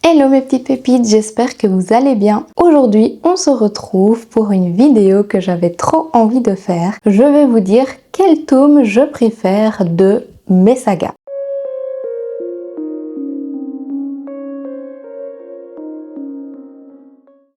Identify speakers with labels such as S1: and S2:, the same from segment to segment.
S1: Hello mes petites pépites, j'espère que vous allez bien. Aujourd'hui, on se retrouve pour une vidéo que j'avais trop envie de faire. Je vais vous dire quel tome je préfère de mes sagas.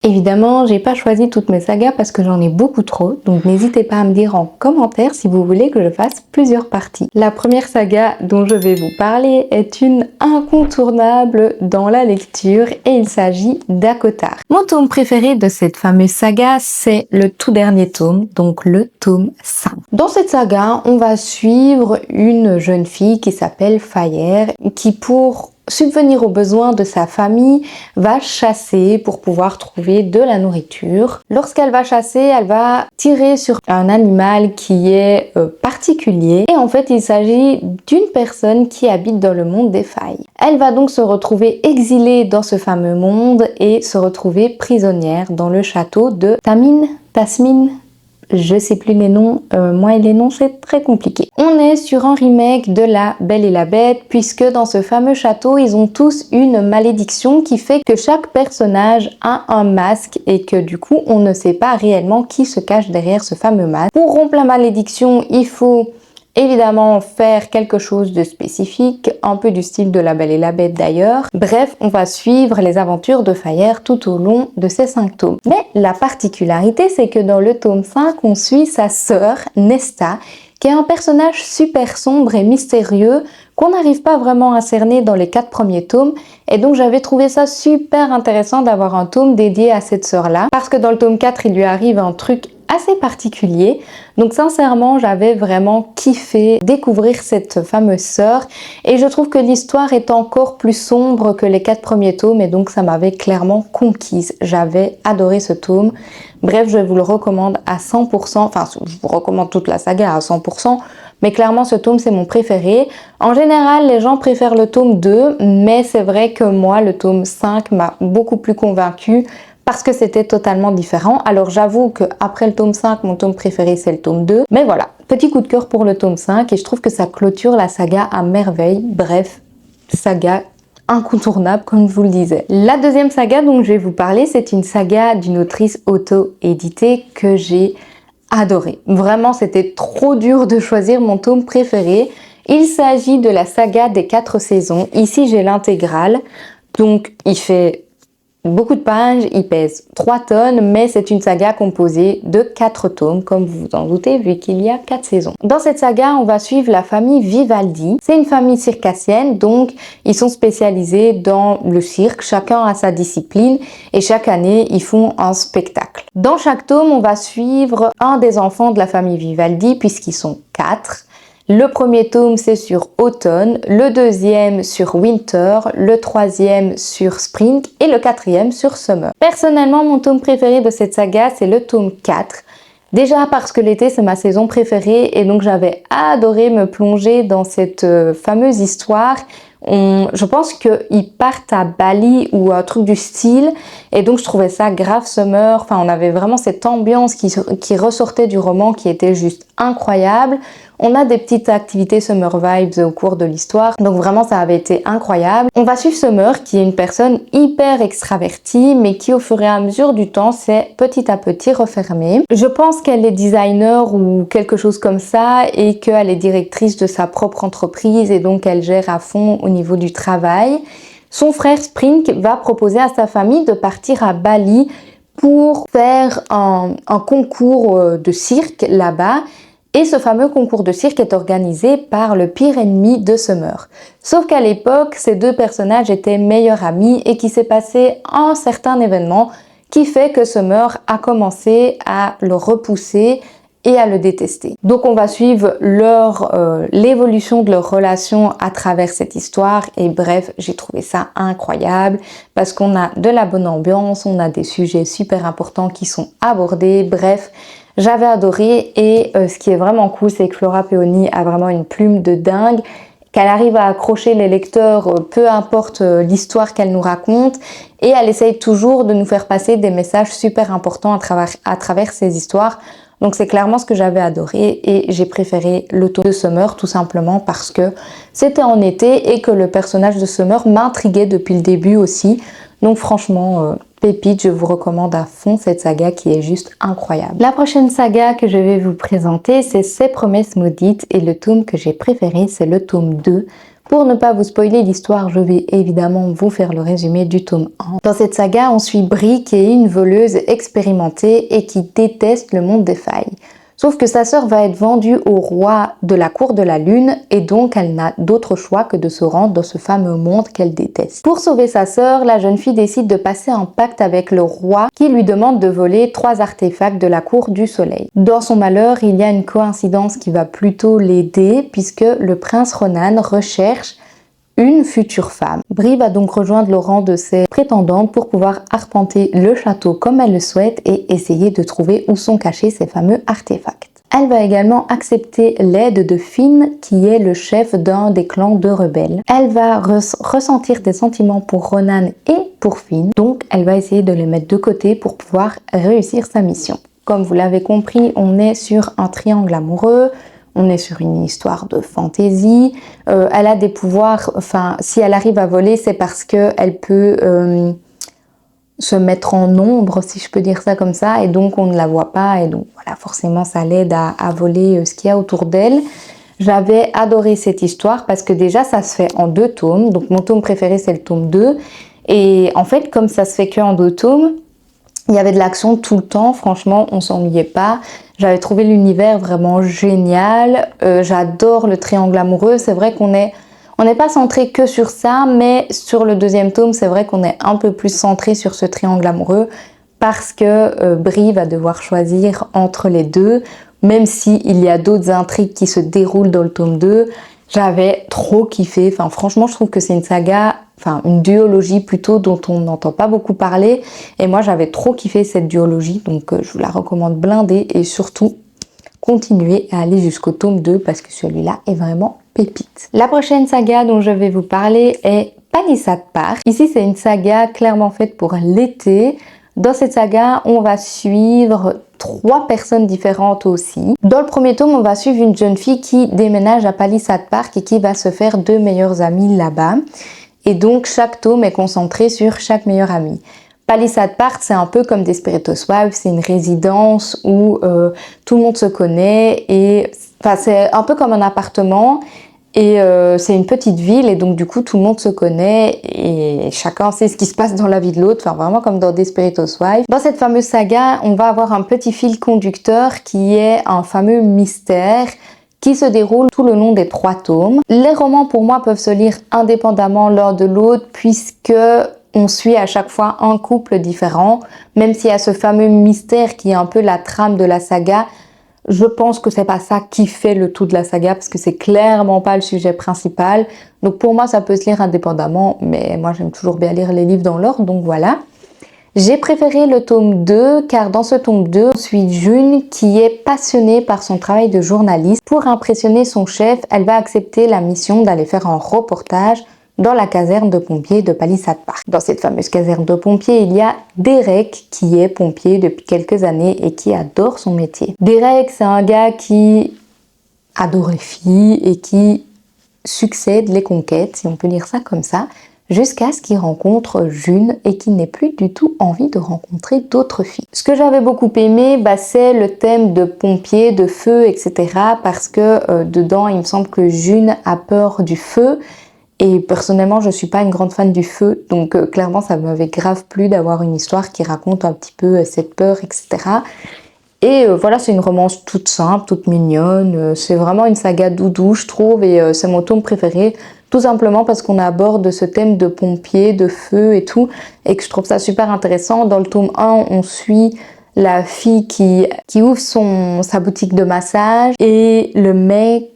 S1: Évidemment, j'ai pas choisi toutes mes sagas parce que j'en ai beaucoup trop, donc n'hésitez pas à me dire en commentaire si vous voulez que je fasse plusieurs parties. La première saga dont je vais vous parler est une incontournable dans la lecture et il s'agit d'ACOTAR. Mon tome préféré de cette fameuse saga, c'est le tout dernier tome, donc le tome 5. Dans cette saga, on va suivre une jeune fille qui s'appelle Fire, qui pour subvenir aux besoins de sa famille, va chasser pour pouvoir trouver de la nourriture. Lorsqu'elle va chasser, elle va tirer sur un animal qui est particulier et en fait il s'agit d'une personne qui habite dans le monde des failles. Elle va donc se retrouver exilée dans ce fameux monde et se retrouver prisonnière dans le château de Tasmine. Je sais plus les noms, moi et les noms c'est très compliqué. On est sur un remake de La Belle et la Bête puisque dans ce fameux château ils ont tous une malédiction qui fait que chaque personnage a un masque et que du coup on ne sait pas réellement qui se cache derrière ce fameux masque. Pour rompre la malédiction il faut évidemment faire quelque chose de spécifique, un peu du style de La Belle et la Bête d'ailleurs. Bref, on va suivre les aventures de Fire tout au long de ces 5 tomes. Mais la particularité, c'est que dans le tome 5, on suit sa sœur, Nesta, qui est un personnage super sombre et mystérieux qu'on n'arrive pas vraiment à cerner dans les 4 premiers tomes. Et donc j'avais trouvé ça super intéressant d'avoir un tome dédié à cette sœur-là. Parce que dans le tome 4, il lui arrive un truc assez particulier. Donc sincèrement, j'avais vraiment kiffé découvrir cette fameuse sœur et je trouve que l'histoire est encore plus sombre que les 4 premiers tomes et donc ça m'avait clairement conquise. J'avais adoré ce tome. Bref, je vous le recommande à 100%. Enfin, je vous recommande toute la saga à 100%. Mais clairement, ce tome, c'est mon préféré. En général, les gens préfèrent le tome 2, mais c'est vrai que moi, le tome 5 m'a beaucoup plus convaincue parce que c'était totalement différent. Alors j'avoue qu'après le tome 5, mon tome préféré c'est le tome 2. Mais voilà, petit coup de cœur pour le tome 5 et je trouve que ça clôture la saga à merveille. Bref, saga incontournable comme je vous le disais. La deuxième saga dont je vais vous parler, c'est une saga d'une autrice auto-éditée que j'ai adorée. Vraiment, c'était trop dur de choisir mon tome préféré. Il s'agit de la saga des 4 saisons. Ici, j'ai l'intégrale. Donc, il fait beaucoup de pages, il pèse 3 tonnes, mais c'est une saga composée de 4 tomes, comme vous vous en doutez, vu qu'il y a 4 saisons. Dans cette saga, on va suivre la famille Vivaldi. C'est une famille circassienne, donc ils sont spécialisés dans le cirque, chacun a sa discipline, et chaque année, ils font un spectacle. Dans chaque tome, on va suivre un des enfants de la famille Vivaldi, puisqu'ils sont 4. Le premier tome, c'est sur automne, le deuxième sur winter, le troisième sur spring et le quatrième sur summer. Personnellement, mon tome préféré de cette saga, c'est le tome 4. Déjà parce que l'été, c'est ma saison préférée et donc j'avais adoré me plonger dans cette fameuse histoire. Je pense qu'ils partent à Bali ou un truc du style et donc je trouvais ça grave summer. Enfin, on avait vraiment cette ambiance qui ressortait du roman qui était juste incroyable. On a des petites activités Summer Vibes au cours de l'histoire, donc vraiment ça avait été incroyable. On va suivre Summer qui est une personne hyper extravertie mais qui au fur et à mesure du temps s'est petit à petit refermée. Je pense qu'elle est designer ou quelque chose comme ça et qu'elle est directrice de sa propre entreprise et donc elle gère à fond au niveau du travail. Son frère Spring va proposer à sa famille de partir à Bali pour faire un concours de cirque là-bas. Et ce fameux concours de cirque est organisé par le pire ennemi de Summer. Sauf qu'à l'époque, ces deux personnages étaient meilleurs amis et qu'il s'est passé un certain événement qui fait que Summer a commencé à le repousser et à le détester. Donc on va suivre l'évolution de leur relation à travers cette histoire et bref, j'ai trouvé ça incroyable parce qu'on a de la bonne ambiance, on a des sujets super importants qui sont abordés, bref, j'avais adoré et ce qui est vraiment cool, c'est que Flora Peoni a vraiment une plume de dingue, qu'elle arrive à accrocher les lecteurs, peu importe l'histoire qu'elle nous raconte, et elle essaye toujours de nous faire passer des messages super importants à travers ces histoires. Donc c'est clairement ce que j'avais adoré et j'ai préféré le tome de Summer tout simplement parce que c'était en été et que le personnage de Summer m'intriguait depuis le début aussi. Donc franchement, pépite, je vous recommande à fond cette saga qui est juste incroyable. La prochaine saga que je vais vous présenter, c'est Ces promesses maudites et le tome que j'ai préféré, c'est le tome 2. Pour ne pas vous spoiler l'histoire, je vais évidemment vous faire le résumé du tome 1. Dans cette saga, on suit Brie qui est une voleuse expérimentée et qui déteste le monde des failles. Sauf que sa sœur va être vendue au roi de la cour de la lune et donc elle n'a d'autre choix que de se rendre dans ce fameux monde qu'elle déteste. Pour sauver sa sœur, la jeune fille décide de passer un pacte avec le roi qui lui demande de voler 3 artefacts de la cour du soleil. Dans son malheur, il y a une coïncidence qui va plutôt l'aider puisque le prince Ronan recherche une future femme. Brie va donc rejoindre le rang de ses prétendantes pour pouvoir arpenter le château comme elle le souhaite et essayer de trouver où sont cachés ces fameux artefacts. Elle va également accepter l'aide de Finn qui est le chef d'un des clans de rebelles. Elle va ressentir des sentiments pour Ronan et pour Finn, donc elle va essayer de les mettre de côté pour pouvoir réussir sa mission. Comme vous l'avez compris, on est sur un triangle amoureux. On est sur une histoire de fantaisie. Elle a des pouvoirs, enfin, si elle arrive à voler, c'est parce qu'elle peut se mettre en ombre, si je peux dire ça comme ça, et donc on ne la voit pas, et donc voilà, forcément ça l'aide à voler ce qu'il y a autour d'elle. J'avais adoré cette histoire parce que déjà ça se fait en 2 tomes, donc mon tome préféré c'est le tome 2, et en fait comme ça se fait que en 2 tomes, il y avait de l'action tout le temps, franchement on s'ennuyait pas. J'avais trouvé l'univers vraiment génial, j'adore le triangle amoureux, c'est vrai qu'on n'est pas centré que sur ça, mais sur le 2e tome, c'est vrai qu'on est un peu plus centré sur ce triangle amoureux parce que Brie va devoir choisir entre les deux, même s'il y a d'autres intrigues qui se déroulent dans le tome 2. J'avais trop kiffé, enfin franchement je trouve que c'est une saga, enfin une duologie plutôt dont on n'entend pas beaucoup parler et moi j'avais trop kiffé cette duologie donc je vous la recommande blindée et surtout continuez à aller jusqu'au tome 2 parce que celui-là est vraiment pépite. La prochaine saga dont je vais vous parler est Palisade Park. Ici c'est une saga clairement faite pour l'été. Dans cette saga on va suivre 3 personnes différentes aussi. Dans le premier tome, on va suivre une jeune fille qui déménage à Palisade Park et qui va se faire 2 meilleures amies là-bas. Et donc, chaque tome est concentré sur chaque meilleure amie. Palisade Park, c'est un peu comme Desperate Housewives, c'est une résidence où tout le monde se connaît et enfin, c'est un peu comme un appartement. Et c'est une petite ville et donc du coup tout le monde se connaît et chacun sait ce qui se passe dans la vie de l'autre, enfin vraiment comme dans Desperate Housewives. Dans cette fameuse saga, on va avoir un petit fil conducteur qui est un fameux mystère qui se déroule tout le long des 3 tomes. Les romans pour moi peuvent se lire indépendamment l'un de l'autre puisque on suit à chaque fois un couple différent, même s'il y a ce fameux mystère qui est un peu la trame de la saga. Je pense que c'est pas ça qui fait le tout de la saga parce que c'est clairement pas le sujet principal. Donc pour moi ça peut se lire indépendamment, mais moi j'aime toujours bien lire les livres dans l'ordre, donc voilà. J'ai préféré le tome 2 car dans ce tome 2, on suit June qui est passionnée par son travail de journaliste. Pour impressionner son chef, elle va accepter la mission d'aller faire un reportage dans la caserne de pompiers de Palisade Park. Dans cette fameuse caserne de pompiers, il y a Derek qui est pompier depuis quelques années et qui adore son métier. Derek, c'est un gars qui adore les filles et qui succède les conquêtes, si on peut dire ça comme ça, jusqu'à ce qu'il rencontre June et qu'il n'ait plus du tout envie de rencontrer d'autres filles. Ce que j'avais beaucoup aimé, c'est le thème de pompiers, de feu, etc. parce que dedans, il me semble que June a peur du feu. Et personnellement, je suis pas une grande fan du feu, donc clairement, ça m'avait grave plu d'avoir une histoire qui raconte un petit peu cette peur, etc. Et voilà, c'est une romance toute simple, toute mignonne. C'est vraiment une saga doudou, je trouve, et c'est mon tome préféré, tout simplement parce qu'on aborde ce thème de pompiers, de feu et tout, et que je trouve ça super intéressant. Dans le tome 1, on suit la fille qui ouvre sa boutique de massage, et le mec,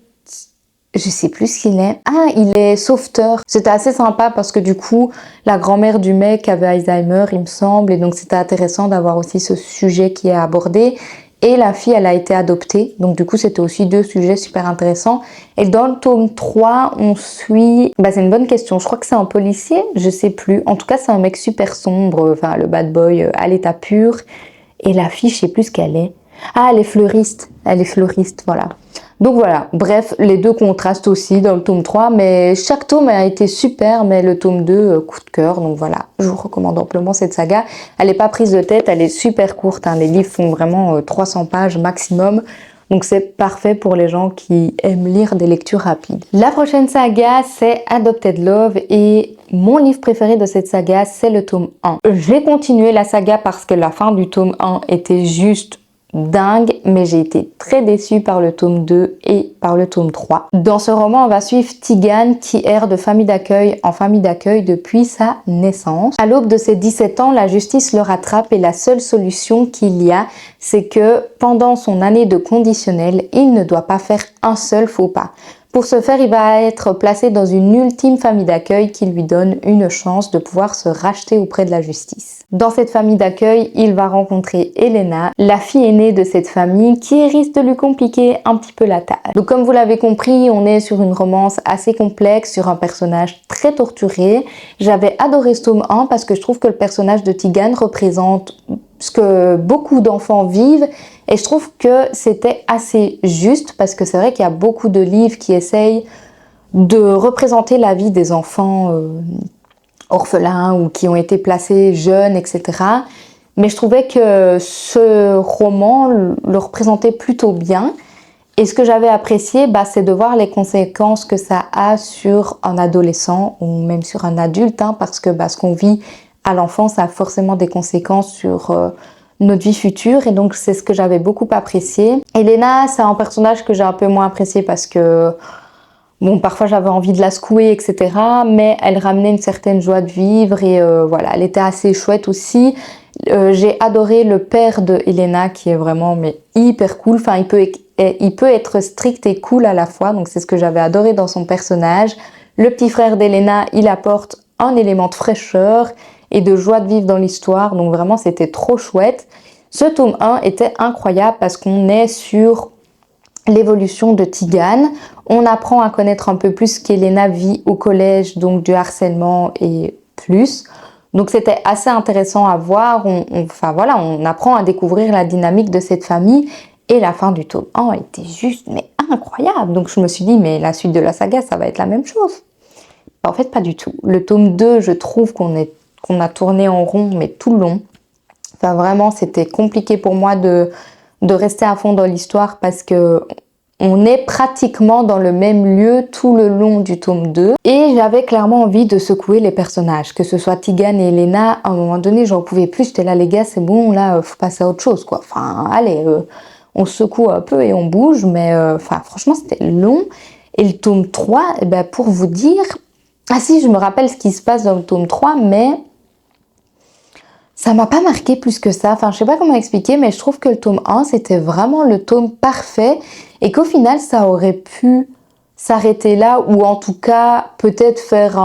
S1: je sais plus ce qu'il est. Ah, il est sauveteur. C'était assez sympa parce que du coup, la grand-mère du mec avait Alzheimer, il me semble, et donc c'était intéressant d'avoir aussi ce sujet qui est abordé. Et la fille, elle a été adoptée, donc du coup, c'était aussi 2 sujets super intéressants. Et dans le tome 3, on suit... c'est une bonne question, je crois que c'est un policier, je sais plus. En tout cas, c'est un mec super sombre, enfin le bad boy à l'état pur. Et la fille, je sais plus ce qu'elle est. Ah, elle est fleuriste. Elle est fleuriste, voilà. Donc voilà, bref, les deux contrastent aussi dans le tome 3, mais chaque tome a été super, mais le tome 2, coup de cœur, donc voilà, je vous recommande amplement cette saga. Elle n'est pas prise de tête, elle est super courte, hein. Les livres font vraiment 300 pages maximum, donc c'est parfait pour les gens qui aiment lire des lectures rapides. La prochaine saga, c'est Adopted Love, et mon livre préféré de cette saga, c'est le tome 1. J'ai continué la saga parce que la fin du tome 1 était juste dingue, mais j'ai été très déçue par le tome 2 et par le tome 3. Dans ce roman, on va suivre Tigane qui erre de famille d'accueil en famille d'accueil depuis sa naissance. À l'aube de ses 17 ans, la justice le rattrape et la seule solution qu'il y a, c'est que pendant son année de conditionnel, il ne doit pas faire un seul faux pas. Pour ce faire, il va être placé dans une ultime famille d'accueil qui lui donne une chance de pouvoir se racheter auprès de la justice. Dans cette famille d'accueil, il va rencontrer Elena, la fille aînée de cette famille, qui risque de lui compliquer un petit peu la tâche. Donc comme vous l'avez compris, on est sur une romance assez complexe, sur un personnage très torturé. J'avais adoré ce tome 1 parce que je trouve que le personnage de Tigane représente ce que beaucoup d'enfants vivent, et je trouve que c'était assez juste parce que c'est vrai qu'il y a beaucoup de livres qui essayent de représenter la vie des enfants orphelins ou qui ont été placés jeunes, etc. Mais je trouvais que ce roman le représentait plutôt bien. Et ce que j'avais apprécié, c'est de voir les conséquences que ça a sur un adolescent ou même sur un adulte, hein, parce que ce qu'on vit à l'enfance a forcément des conséquences sur notre vie future, et donc c'est ce que j'avais beaucoup apprécié. Elena, c'est un personnage que j'ai un peu moins apprécié parce que bon, parfois j'avais envie de la secouer, etc. Mais elle ramenait une certaine joie de vivre, et voilà, elle était assez chouette aussi. J'ai adoré le père de Elena qui est vraiment hyper cool. Enfin, il peut être strict et cool à la fois, donc c'est ce que j'avais adoré dans son personnage. Le petit frère d'Elena, il apporte un élément de fraîcheur et de joie de vivre dans l'histoire, donc vraiment c'était trop chouette. Ce tome 1 était incroyable parce qu'on est sur l'évolution de Tigane. On apprend à connaître un peu plus qu'Elena vit au collège, donc du harcèlement et plus. Donc c'était assez intéressant à voir. On apprend à découvrir la dynamique de cette famille, et la fin du tome 1 était juste incroyable. Donc je me suis dit, mais la suite de la saga, ça va être la même chose. En fait, pas du tout. Le tome 2, je trouve qu'on a tourné en rond, mais tout le long. Enfin, vraiment, c'était compliqué pour moi de rester à fond dans l'histoire parce que on est pratiquement dans le même lieu tout le long du tome 2. Et j'avais clairement envie de secouer les personnages, que ce soit Tigane et Elena. À un moment donné, j'en pouvais plus. J'étais là, les gars, c'est bon, là, faut passer à autre chose, quoi. Enfin, allez, on secoue un peu et on bouge. Mais franchement, c'était long. Et le tome 3, pour vous dire... Ah si, je me rappelle ce qui se passe dans le tome 3, mais ça m'a pas marqué plus que ça. Enfin, je sais pas comment expliquer, mais je trouve que le tome 1, c'était vraiment le tome parfait, et qu'au final, ça aurait pu s'arrêter là, ou en tout cas, peut-être faire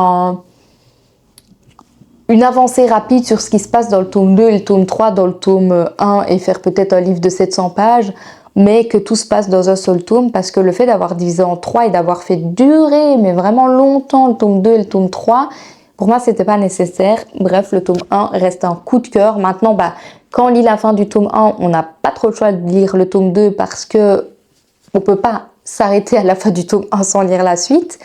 S1: une avancée rapide sur ce qui se passe dans le tome 2 et le tome 3 dans le tome 1, et faire peut-être un livre de 700 pages, mais que tout se passe dans un seul tome, parce que le fait d'avoir divisé en 3 et d'avoir fait durer, mais vraiment longtemps, le tome 2 et le tome 3, pour moi, c'était pas nécessaire. Bref, le tome 1 reste un coup de cœur. Maintenant, quand on lit la fin du tome 1, on n'a pas trop le choix de lire le tome 2 parce que on peut pas s'arrêter à la fin du tome 1 sans lire la suite.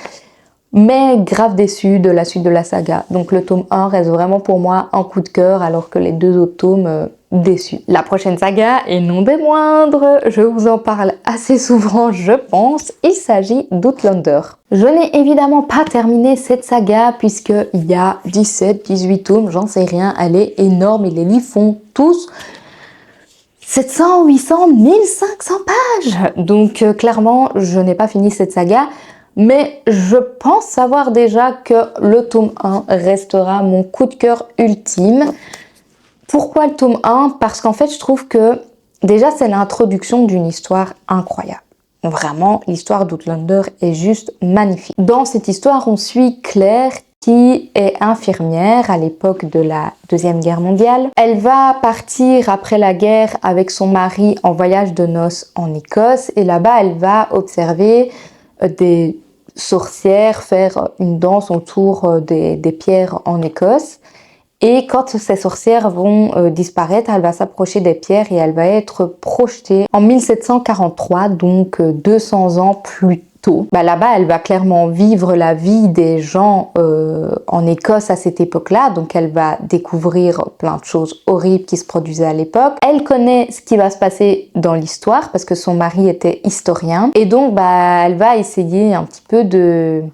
S1: Mais grave déçu de la suite de la saga. Donc le tome 1 reste vraiment pour moi un coup de cœur, alors que les deux autres tomes, déçus. La prochaine saga, et non des moindres, je vous en parle assez souvent, je pense, il s'agit d'Outlander. Je n'ai évidemment pas terminé cette saga puisqu'il y a 17, 18 tomes, j'en sais rien, elle est énorme et les livres font tous 700, 800, 1500 pages. Donc clairement, je n'ai pas fini cette saga. Mais je pense savoir déjà que le tome 1 restera mon coup de cœur ultime. Pourquoi le tome 1? Parce qu'en fait, je trouve que déjà, c'est l'introduction d'une histoire incroyable. Vraiment, l'histoire d'Outlander est juste magnifique. Dans cette histoire, on suit Claire qui est infirmière à l'époque de la Deuxième Guerre mondiale. Elle va partir après la guerre avec son mari en voyage de noces en Écosse, et là-bas, elle va observer des sorcières faire une danse autour des pierres en Écosse. Et quand ces sorcières vont disparaître, elle va s'approcher des pierres et elle va être projetée en 1743, donc 200 ans plus tôt. Là-bas, elle va clairement vivre la vie des gens en Écosse à cette époque-là, donc elle va découvrir plein de choses horribles qui se produisaient à l'époque. Elle connaît ce qui va se passer dans l'histoire parce que son mari était historien et donc elle va essayer un petit peu de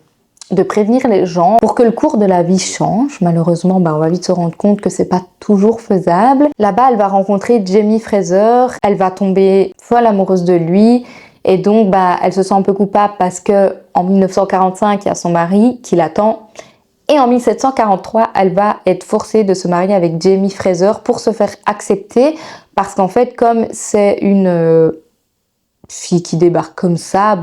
S1: prévenir les gens pour que le cours de la vie change. Malheureusement, on va vite se rendre compte que c'est pas toujours faisable. Là-bas, elle va rencontrer Jamie Fraser, elle va tomber folle amoureuse de lui et donc elle se sent un peu coupable parce que en 1945, il y a son mari qui l'attend et en 1743, elle va être forcée de se marier avec Jamie Fraser pour se faire accepter parce qu'en fait, comme c'est une fille qui débarque comme ça,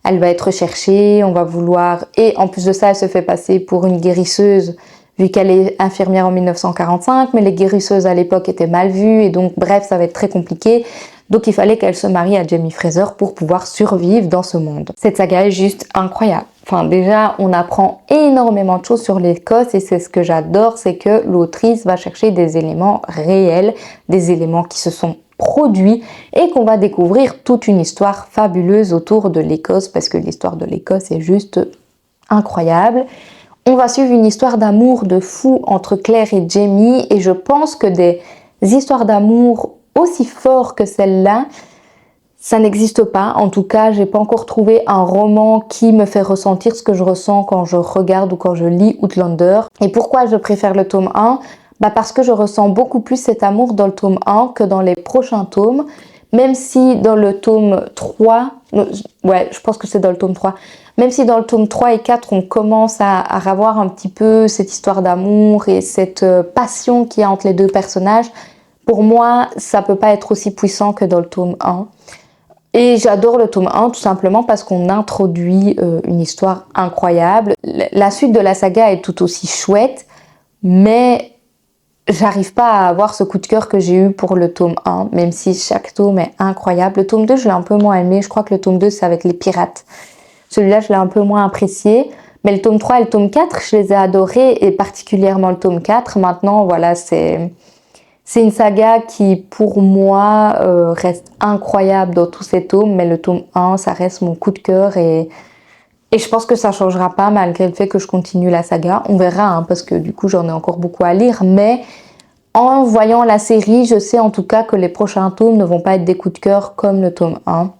S1: elle va être recherchée, on va vouloir... Et en plus de ça, elle se fait passer pour une guérisseuse, vu qu'elle est infirmière en 1945, mais les guérisseuses à l'époque étaient mal vues, et donc bref, ça va être très compliqué. Donc il fallait qu'elle se marie à Jamie Fraser pour pouvoir survivre dans ce monde. Cette saga est juste incroyable. Enfin déjà, on apprend énormément de choses sur l'Écosse et c'est ce que j'adore, c'est que l'autrice va chercher des éléments réels, des éléments qui se sont produits et qu'on va découvrir toute une histoire fabuleuse autour de l'Écosse parce que l'histoire de l'Écosse est juste incroyable. On va suivre une histoire d'amour de fou entre Claire et Jamie et je pense que des histoires d'amour aussi fortes que celle-là, ça n'existe pas. En tout cas, j'ai pas encore trouvé un roman qui me fait ressentir ce que je ressens quand je regarde ou quand je lis Outlander. Et pourquoi je préfère le tome 1 ? Parce que je ressens beaucoup plus cet amour dans le tome 1 que dans les prochains tomes, même si dans le tome 3, je pense que c'est dans le tome 3, même si dans le tome 3 et 4, on commence à revoir un petit peu cette histoire d'amour et cette passion qu'il y a entre les deux personnages, pour moi, ça peut pas être aussi puissant que dans le tome 1. Et j'adore le tome 1 tout simplement parce qu'on introduit une histoire incroyable. La suite de la saga est tout aussi chouette, mais j'arrive pas à avoir ce coup de cœur que j'ai eu pour le tome 1, même si chaque tome est incroyable. Le tome 2, je l'ai un peu moins aimé. Je crois que le tome 2, c'est avec les pirates. Celui-là, je l'ai un peu moins apprécié. Mais le tome 3 et le tome 4, je les ai adorés, et particulièrement le tome 4. Maintenant, voilà, c'est une saga qui, pour moi, reste incroyable dans tous ces tomes. Mais le tome 1, ça reste mon coup de cœur et je pense que ça changera pas malgré le fait que je continue la saga. On verra, parce que du coup, j'en ai encore beaucoup à lire. Mais en voyant la série, je sais en tout cas que les prochains tomes ne vont pas être des coups de cœur comme le tome 1.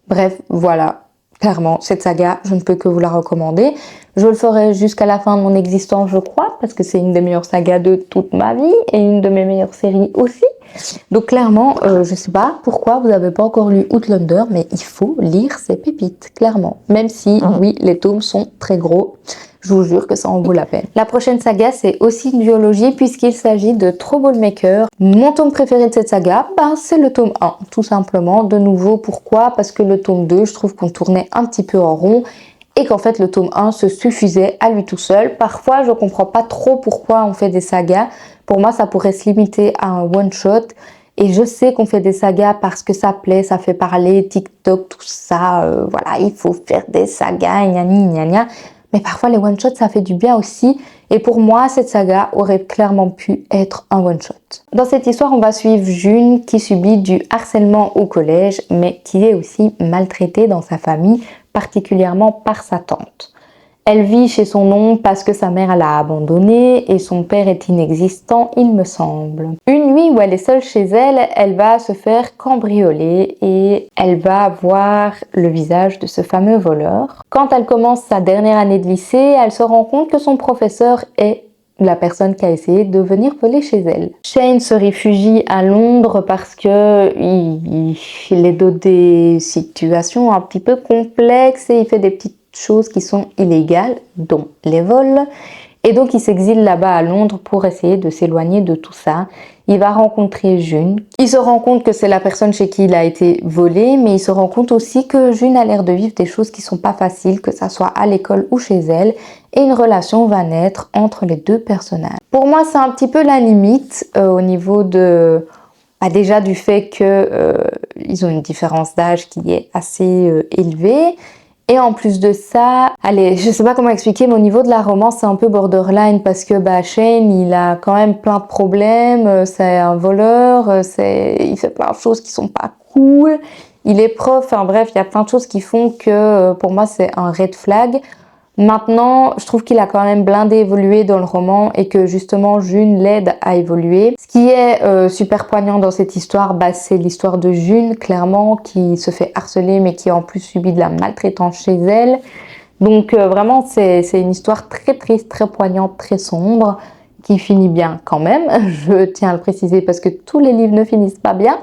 S1: Bref, voilà. Clairement, cette saga, je ne peux que vous la recommander. Je le ferai jusqu'à la fin de mon existence, je crois, parce que c'est une des meilleures sagas de toute ma vie et une de mes meilleures séries aussi. Donc clairement, je sais pas pourquoi vous n'avez pas encore lu Outlander, mais il faut lire ces pépites, clairement. Même si, oui, les tomes sont très gros, je vous jure que ça en vaut la peine. La prochaine saga, c'est aussi une duologie puisqu'il s'agit de Troublemaker. Mon tome préféré de cette saga, c'est le tome 1, tout simplement. De nouveau, pourquoi ? Parce que le tome 2, je trouve qu'on tournait un petit peu en rond et qu'en fait, le tome 1 se suffisait à lui tout seul. Parfois, je comprends pas trop pourquoi on fait des sagas. Pour moi, ça pourrait se limiter à un one-shot. Et je sais qu'on fait des sagas parce que ça plaît, ça fait parler, TikTok, tout ça. Voilà, il faut faire des sagas, gna gna gna. Mais parfois, les one-shots, ça fait du bien aussi. Et pour moi, cette saga aurait clairement pu être un one-shot. Dans cette histoire, on va suivre June qui subit du harcèlement au collège, mais qui est aussi maltraitée dans sa famille, particulièrement par sa tante. Elle vit chez son oncle parce que sa mère l'a abandonnée et son père est inexistant, il me semble. Une nuit où elle est seule chez elle, elle va se faire cambrioler et elle va voir le visage de ce fameux voleur. Quand elle commence sa dernière année de lycée, elle se rend compte que son professeur est la personne qui a essayé de venir voler chez elle. Shane se réfugie à Londres parce que il est dans des situations un petit peu complexes et il fait des petites choses qui sont illégales, dont les vols. Et donc il s'exile là-bas à Londres pour essayer de s'éloigner de tout ça. Il va rencontrer June. Il se rend compte que c'est la personne chez qui il a été volé, mais il se rend compte aussi que June a l'air de vivre des choses qui sont pas faciles, que ça soit à l'école ou chez elle, et une relation va naître entre les deux personnages. Pour moi, c'est un petit peu la limite au niveau de... déjà du fait que ils ont une différence d'âge qui est assez élevée, Et en plus de ça, allez, je sais pas comment expliquer, mais au niveau de la romance, c'est un peu borderline parce que Shane, il a quand même plein de problèmes, c'est un voleur, il fait plein de choses qui sont pas cool, il est prof, enfin bref, il y a plein de choses qui font que pour moi c'est un red flag. Maintenant, je trouve qu'il a quand même blindé évolué dans le roman et que justement June l'aide à évoluer. Ce qui est super poignant dans cette histoire, c'est l'histoire de June, clairement, qui se fait harceler mais qui en plus subit de la maltraitance chez elle. Donc vraiment, c'est une histoire très triste, très poignante, très sombre, qui finit bien quand même. Je tiens à le préciser parce que tous les livres ne finissent pas bien.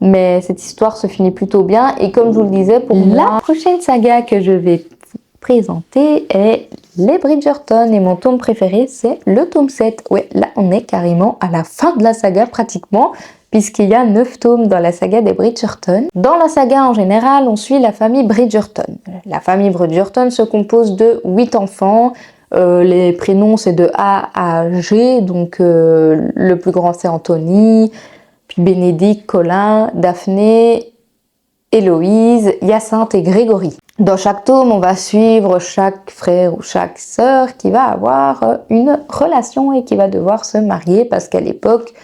S1: Mais cette histoire se finit plutôt bien. Et comme je vous le disais, pour la prochaine saga que je vais présenter est les Bridgerton et mon tome préféré c'est le tome 7. Ouais, là on est carrément à la fin de la saga pratiquement puisqu'il y a 9 tomes dans la saga des Bridgerton. Dans la saga en général, on suit la famille Bridgerton. La famille Bridgerton se compose de 8 enfants. Les prénoms c'est de A à G, donc le plus grand c'est Anthony, puis Bénédicte, Colin, Daphné, Héloïse, Hyacinthe et Grégory. Dans chaque tome, on va suivre chaque frère ou chaque sœur qui va avoir une relation et qui va devoir se marier parce qu'à l'époque,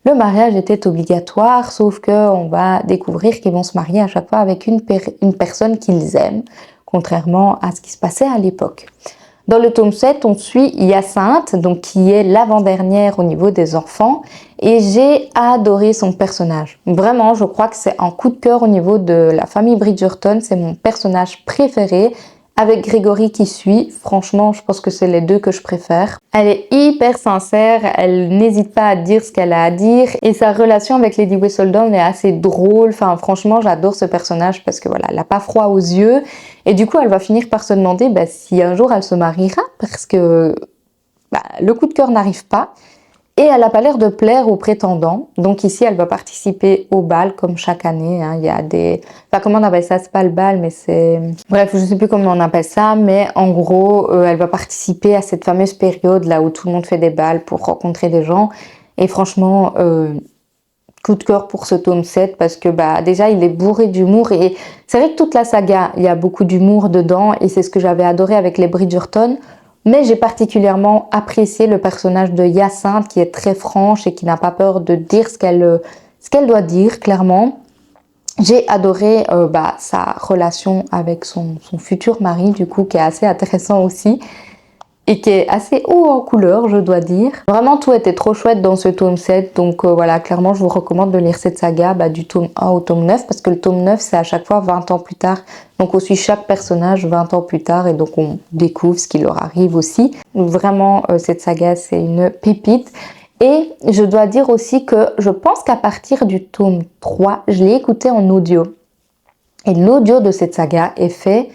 S1: le mariage était obligatoire, sauf qu'on va découvrir qu'ils vont se marier à chaque fois avec une personne qu'ils aiment, contrairement à ce qui se passait à l'époque. Dans le tome 7, on suit Hyacinthe, donc qui est l'avant-dernière au niveau des enfants, et j'ai adoré son personnage. Vraiment, je crois que c'est un coup de cœur au niveau de la famille Bridgerton, c'est mon personnage préféré, avec Grégory qui suit. Franchement, je pense que c'est les deux que je préfère. Elle est hyper sincère, elle n'hésite pas à dire ce qu'elle a à dire, et sa relation avec Lady Whistledown est assez drôle. Enfin, franchement, j'adore ce personnage parce que voilà, elle n'a pas froid aux yeux, et du coup, elle va finir par se demander si un jour elle se mariera, parce que le coup de cœur n'arrive pas. Et elle n'a pas l'air de plaire aux prétendants. Donc ici, elle va participer au bal, comme chaque année. Hein. Il y a des... Enfin, comment on appelle ça? C'est pas le bal, mais c'est... Bref, je sais plus comment on appelle ça. Mais en gros, elle va participer à cette fameuse période là où tout le monde fait des bals pour rencontrer des gens. Et franchement, coup de cœur pour ce tome 7 parce que déjà, il est bourré d'humour. Et c'est vrai que toute la saga, il y a beaucoup d'humour dedans. Et c'est ce que j'avais adoré avec les Bridgerton. Mais j'ai particulièrement apprécié le personnage de Hyacinthe qui est très franche et qui n'a pas peur de dire ce qu'elle doit dire, clairement. J'ai adoré sa relation avec son futur mari, du coup, qui est assez intéressant aussi. Et qui est assez haut en couleur, je dois dire. Vraiment, tout était trop chouette dans ce tome 7. Donc voilà, clairement, je vous recommande de lire cette saga du tome 1 au tome 9. Parce que le tome 9, c'est à chaque fois 20 ans plus tard. Donc on suit chaque personnage 20 ans plus tard. Et donc on découvre ce qui leur arrive aussi. Vraiment, cette saga, c'est une pépite. Et je dois dire aussi que je pense qu'à partir du tome 3, je l'ai écouté en audio. Et l'audio de cette saga est fait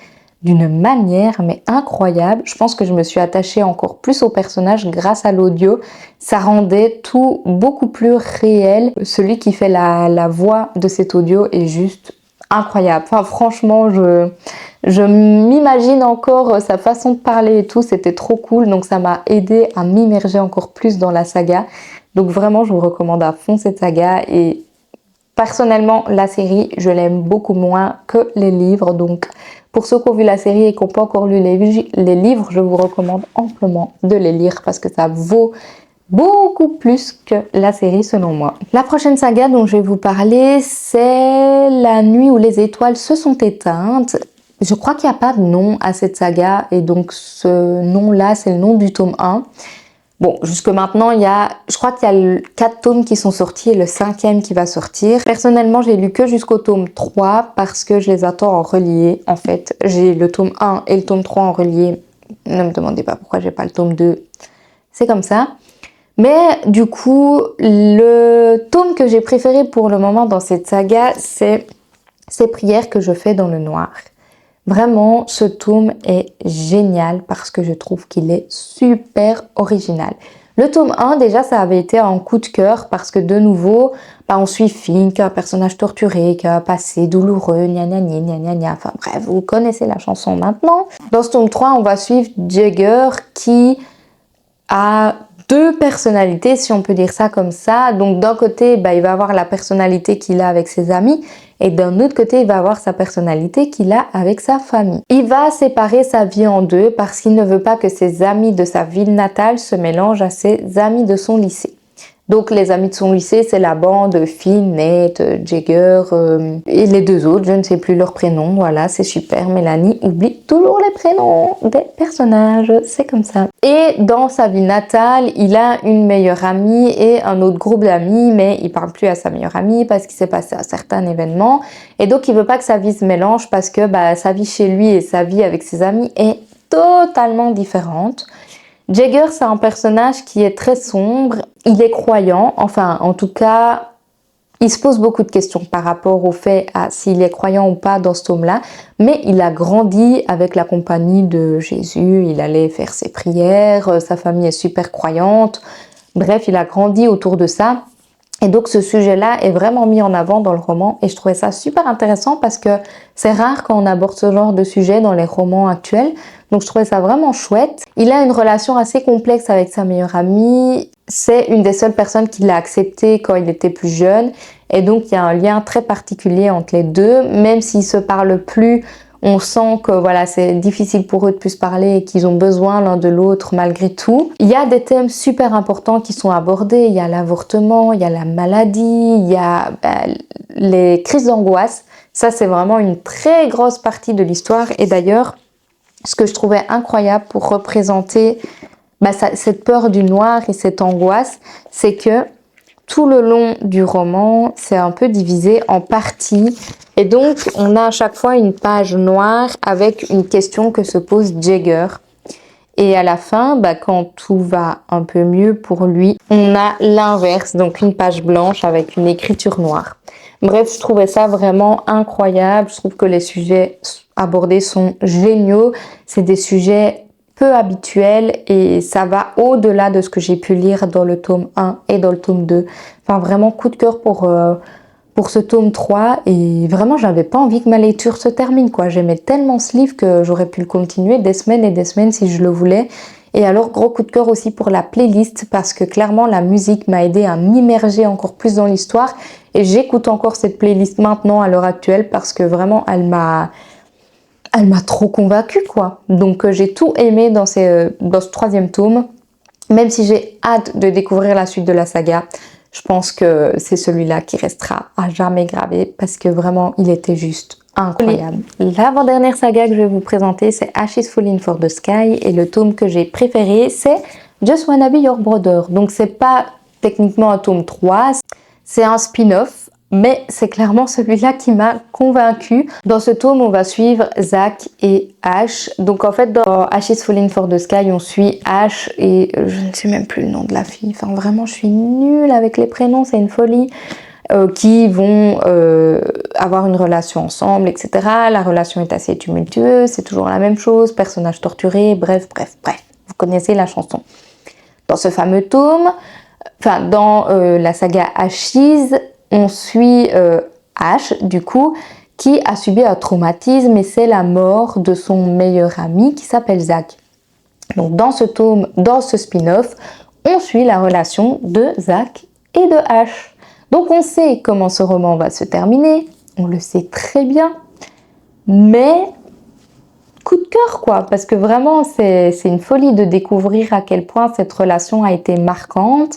S1: d'une manière mais incroyable. Je pense que je me suis attachée encore plus au personnage grâce à l'audio. Ça rendait tout beaucoup plus réel. Celui qui fait la voix de cet audio est juste incroyable. Enfin franchement, je m'imagine encore sa façon de parler et tout. C'était trop cool. Donc ça m'a aidé à m'immerger encore plus dans la saga. Donc vraiment, je vous recommande à fond cette saga. Et personnellement, la série, je l'aime beaucoup moins que les livres. Donc pour ceux qui ont vu la série et qui n'ont pas encore lu les livres, je vous recommande amplement de les lire parce que ça vaut beaucoup plus que la série selon moi. La prochaine saga dont je vais vous parler, c'est La nuit où les étoiles se sont éteintes. Je crois qu'il n'y a pas de nom à cette saga et donc ce nom-là, c'est le nom du tome 1. Bon, jusque maintenant, je crois qu'il y a 4 tomes qui sont sortis et le 5e qui va sortir. Personnellement, j'ai lu que jusqu'au tome 3 parce que je les attends en relié. En fait, j'ai le tome 1 et le tome 3 en relié. Ne me demandez pas pourquoi j'ai pas le tome 2. C'est comme ça. Mais du coup, le tome que j'ai préféré pour le moment dans cette saga, c'est Ces prières que je fais dans le noir. Vraiment, ce tome est génial parce que je trouve qu'il est super original. Le tome 1, déjà, ça avait été un coup de cœur parce que de nouveau, on suit Finn, qui est un personnage torturé, qui a un passé douloureux, gna gna gna gna gna gna. Enfin bref, vous connaissez la chanson maintenant. Dans ce tome 3, on va suivre Jagger qui a deux personnalités, si on peut dire ça comme ça. Donc d'un côté, il va avoir la personnalité qu'il a avec ses amis, et d'un autre côté, il va avoir sa personnalité qu'il a avec sa famille. Il va séparer sa vie en deux parce qu'il ne veut pas que ses amis de sa ville natale se mélangent à ses amis de son lycée. Donc les amis de son lycée, c'est la bande Finn, Nate, Jagger et les deux autres, je ne sais plus leurs prénoms. Voilà, c'est super. Mélanie oublie toujours les prénoms des personnages, c'est comme ça. Et dans sa ville natale, il a une meilleure amie et un autre groupe d'amis, mais il parle plus à sa meilleure amie parce qu'il s'est passé un certain événement. Et donc il veut pas que sa vie se mélange parce que sa vie chez lui et sa vie avec ses amis est totalement différente. Jagger, c'est un personnage qui est très sombre, il est croyant, enfin en tout cas, il se pose beaucoup de questions par rapport au fait à s'il est croyant ou pas dans ce tome-là, mais il a grandi avec la compagnie de Jésus, il allait faire ses prières, sa famille est super croyante, bref, il a grandi autour de ça. Et donc ce sujet-là est vraiment mis en avant dans le roman et je trouvais ça super intéressant parce que c'est rare quand on aborde ce genre de sujet dans les romans actuels. Donc je trouvais ça vraiment chouette. Il a une relation assez complexe avec sa meilleure amie. C'est une des seules personnes qui l'a accepté quand il était plus jeune. Et donc il y a un lien très particulier entre les deux. Même s'ils se parlent plus, on sent que voilà, c'est difficile pour eux de plus se parler et qu'ils ont besoin l'un de l'autre malgré tout. Il y a des thèmes super importants qui sont abordés. Il y a l'avortement, il y a la maladie, il y a les crises d'angoisse. Ça, c'est vraiment une très grosse partie de l'histoire. Et d'ailleurs, ce que je trouvais incroyable pour représenter cette peur du noir et cette angoisse, c'est que tout le long du roman, c'est un peu divisé en parties. Et donc, on a à chaque fois une page noire avec une question que se pose Jagger. Et à la fin, quand tout va un peu mieux pour lui, on a l'inverse, donc une page blanche avec une écriture noire. Bref, je trouvais ça vraiment incroyable. Je trouve que les sujets abordés sont géniaux. C'est des sujets peu habituels et ça va au-delà de ce que j'ai pu lire dans le tome 1 et dans le tome 2. Enfin, vraiment coup de cœur pour ce tome 3 et vraiment j'avais pas envie que ma lecture se termine quoi. J'aimais tellement ce livre que j'aurais pu le continuer des semaines et des semaines si je le voulais. Et alors gros coup de cœur aussi pour la playlist parce que clairement la musique m'a aidé à m'immerger encore plus dans l'histoire et j'écoute encore cette playlist maintenant à l'heure actuelle parce que vraiment elle m'a trop convaincue quoi. Donc j'ai tout aimé dans ce troisième tome, même si j'ai hâte de découvrir la suite de la saga. Je pense que c'est celui-là qui restera à jamais gravé parce que vraiment, il était juste incroyable. L'avant-dernière saga que je vais vous présenter, c'est Ash is Falling for the Sky et le tome que j'ai préféré, c'est Just Wanna Be Your Brother. Donc, c'est pas techniquement un tome 3, c'est un spin-off, mais c'est clairement celui-là qui m'a convaincue. Dans ce tome, on va suivre Zach et Ash. Donc en fait, dans Ash is Falling for the Sky, on suit Ash et je ne sais même plus le nom de la fille. Enfin vraiment, je suis nulle avec les prénoms, c'est une folie. Qui vont avoir une relation ensemble, etc. La relation est assez tumultueuse, c'est toujours la même chose, personnage torturé, bref. Vous connaissez la chanson. Dans ce fameux tome, dans la saga Ashes, on suit Ash, du coup, qui a subi un traumatisme et c'est la mort de son meilleur ami qui s'appelle Zach. Donc dans ce tome, dans ce spin-off, on suit la relation de Zach et de Ash. Donc on sait comment ce roman va se terminer, on le sait très bien, mais coup de cœur quoi, parce que vraiment c'est une folie de découvrir à quel point cette relation a été marquante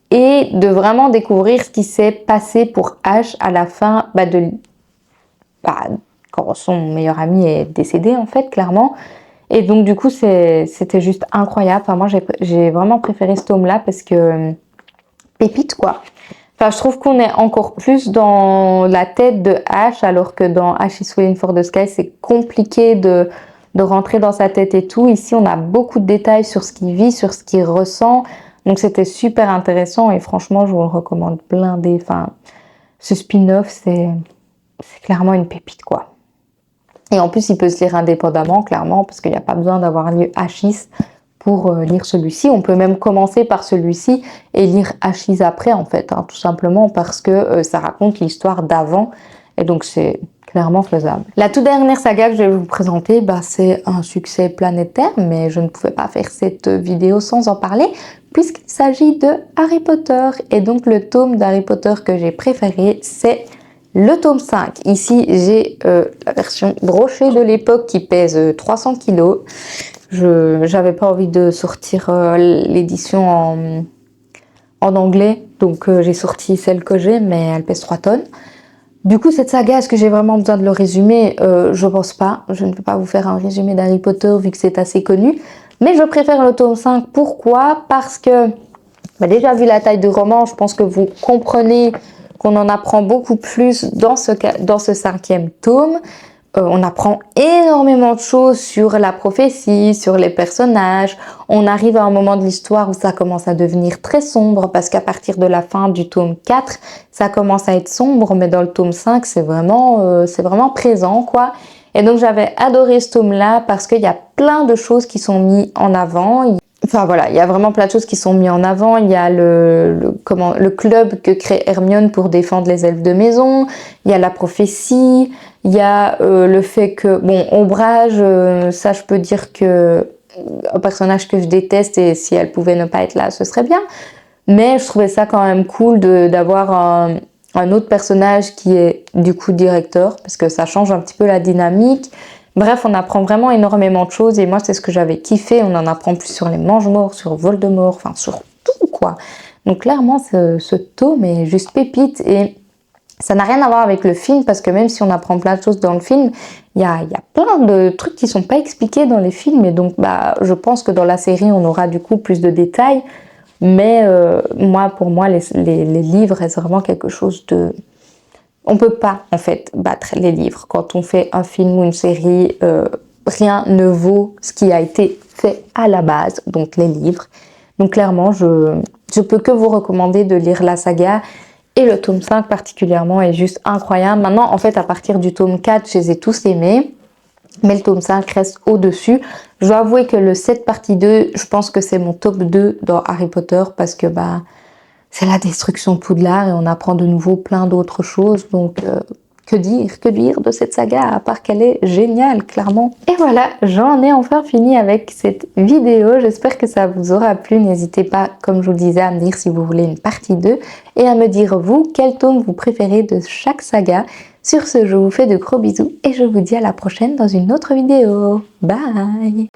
S1: et de vraiment découvrir ce qui s'est passé pour Ash à la fin quand son meilleur ami est décédé en fait, clairement. Et donc du coup c'était juste incroyable. Enfin, moi j'ai vraiment préféré ce tome-là parce que pépite quoi. Enfin, je trouve qu'on est encore plus dans la tête de Ash alors que dans Ash is Falling for the Sky c'est compliqué de rentrer dans sa tête et tout. Ici on a beaucoup de détails sur ce qu'il vit, sur ce qu'il ressent. Donc c'était super intéressant et franchement je vous le recommande blindé. Enfin, ce spin-off c'est clairement une pépite quoi. Et en plus il peut se lire indépendamment clairement parce qu'il n'y a pas besoin d'avoir lu Ashes pour lire celui-ci. On peut même commencer par celui-ci et lire Ashes après en fait, tout simplement parce que ça raconte l'histoire d'avant et donc c'est clairement faisable. La toute dernière saga que je vais vous présenter, c'est un succès planétaire, mais je ne pouvais pas faire cette vidéo sans en parler, puisqu'il s'agit de Harry Potter. Et donc le tome d'Harry Potter que j'ai préféré, c'est le tome 5. Ici, j'ai la version brochée de l'époque qui pèse 300 kg. J'avais pas envie de sortir l'édition en anglais, donc j'ai sorti celle que j'ai, mais elle pèse 3 tonnes. Du coup, cette saga, est-ce que j'ai vraiment besoin de le résumer? Je pense pas. Je ne peux pas vous faire un résumé d'Harry Potter vu que c'est assez connu. Mais je préfère le tome 5. Pourquoi? Parce que, déjà vu la taille du roman, je pense que vous comprenez qu'on en apprend beaucoup plus dans ce 5e tome. On apprend énormément de choses sur la prophétie, sur les personnages. On arrive à un moment de l'histoire où ça commence à devenir très sombre parce qu'à partir de la fin du tome 4, ça commence à être sombre, mais dans le tome 5, c'est vraiment présent, quoi. Et donc j'avais adoré ce tome-là parce qu'il y a plein de choses qui sont mises en avant. Enfin voilà, il y a vraiment plein de choses qui sont mises en avant. Il y a le club que crée Hermione pour défendre les elfes de maison. Il y a la prophétie. Il y a le fait que, Ombrage, ça je peux dire que un personnage que je déteste et si elle pouvait ne pas être là, ce serait bien. Mais je trouvais ça quand même cool d'avoir un autre personnage qui est du coup directeur parce que ça change un petit peu la dynamique. Bref, on apprend vraiment énormément de choses et moi c'est ce que j'avais kiffé. On en apprend plus sur les Mange-Morts, sur Voldemort, enfin sur tout quoi. Donc clairement ce tome est juste pépite et ça n'a rien à voir avec le film parce que même si on apprend plein de choses dans le film, il y a plein de trucs qui sont pas expliqués dans les films et donc je pense que dans la série on aura du coup plus de détails. Mais pour moi les livres c'est vraiment quelque chose de... On peut pas en fait battre les livres. Quand on fait un film ou une série, rien ne vaut ce qui a été fait à la base, donc les livres. Donc clairement je peux que vous recommander de lire la saga. Et le tome 5 particulièrement est juste incroyable. Maintenant, en fait, à partir du tome 4, je les ai tous aimés. Mais le tome 5 reste au-dessus. Je dois avouer que le 7 partie 2, je pense que c'est mon top 2 dans Harry Potter parce que c'est la destruction de Poudlard et on apprend de nouveau plein d'autres choses. Donc, que dire de cette saga à part qu'elle est géniale, clairement. Et voilà, j'en ai enfin fini avec cette vidéo. J'espère que ça vous aura plu. N'hésitez pas, comme je vous le disais, à me dire si vous voulez une partie 2 et à me dire, vous, quel tome vous préférez de chaque saga. Sur ce, je vous fais de gros bisous et je vous dis à la prochaine dans une autre vidéo. Bye!